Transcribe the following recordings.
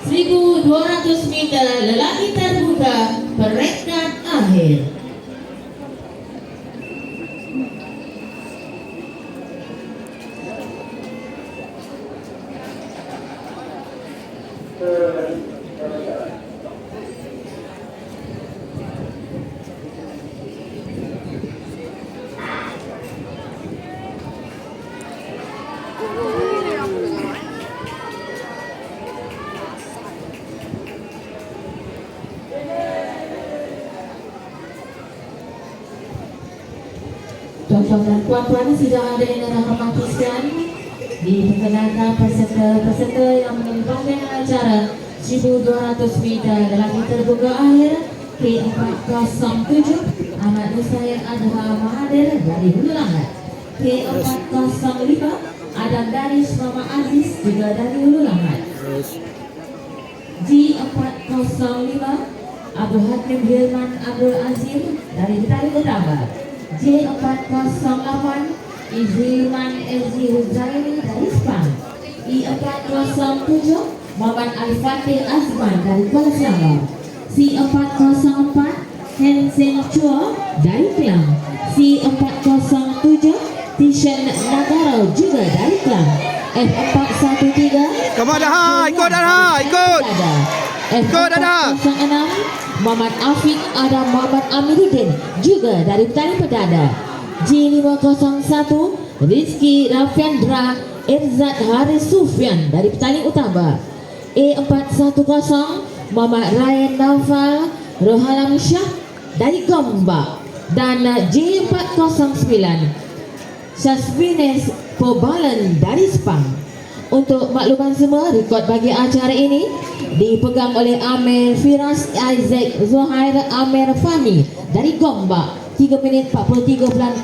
1.200 meter lelaki terbuka peringkat akhir. Tuan-tuan dan puan-puan, sidang ada yang dirahmati sekalian, diperkenalkan peserta-peserta yang menyumbangkan acara 1.200 meter lelaki terbuka akhir K407 Ahmad Nusair Adha Mahathir dari Hulu Langat, K405 Adam Daris Mama Aziz juga dari Hulu Langat, G405 Abdul Hakim Hilman Abdul Azim dari Betaling Utama, J408 Izilman Ezi Huzaini dari Sepang, I407 Muhammad Al-Fatih Azman dari Kuala Selangor, C404 Hensen Chua dari Kelang, C407 Tishan Nagaro juga dari Kelang, F413 Kamu dah, ikut dah, ikut. Ikut dah. F406 Muhammad Afiq Adam Muhammad Amiruddin juga dari Betaling Pedada, G501 Rizky Rafiandra Irzat Haris Sufyan dari Betaling Utama, A410 Muhammad Ryan Naufal Rohalam Syah dari Gombak, dan J409 Syasbines Pobalan dari Sepang. Untuk makluman semua, rekod bagi acara ini dipegang oleh Amir Firas Isaac Zuhair Amir Fahmi dari Gombak, 3 minit 43.09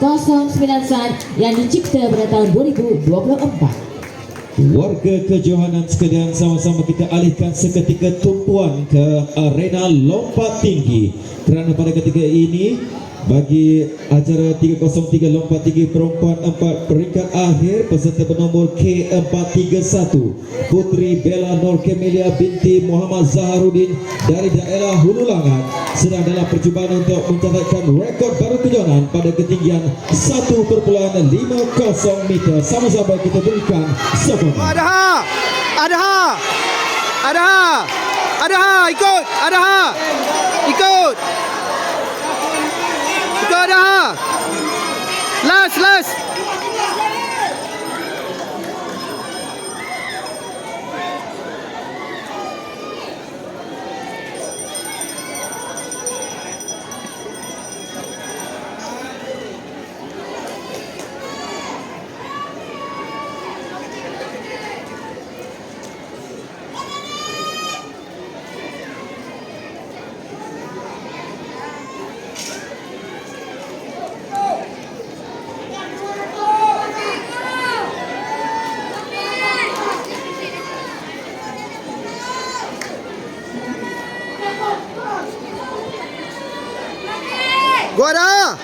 saat yang dicipta pada tahun 2024. Warga kejohanan sekalian, sama-sama kita alihkan seketika tumpuan ke arena lompat tinggi, kerana pada ketika ini bagi acara 303 lompat tinggi perempuan 4 peringkat akhir, peserta bernombor K431 Putri Bella Nur Camelia binti Muhammad Zaharuddin dari daerah Hulu Langat sedang dalam percubaan untuk mencatatkan rekod baru kejohanan pada ketinggian 1.50 meter. Sama-sama kita berikan sokongan. Ada, ikut, ikut. Ikut dah. Last. Gua dah.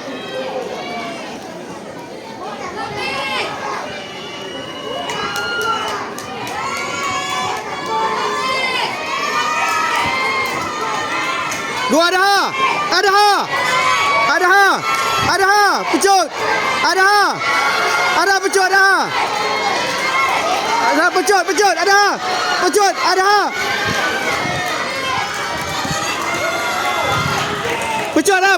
Gua dah. Ada. Pecut. Ada pecut dah. Ada pecut. Ada. Pecut. Ada. Pecut dah.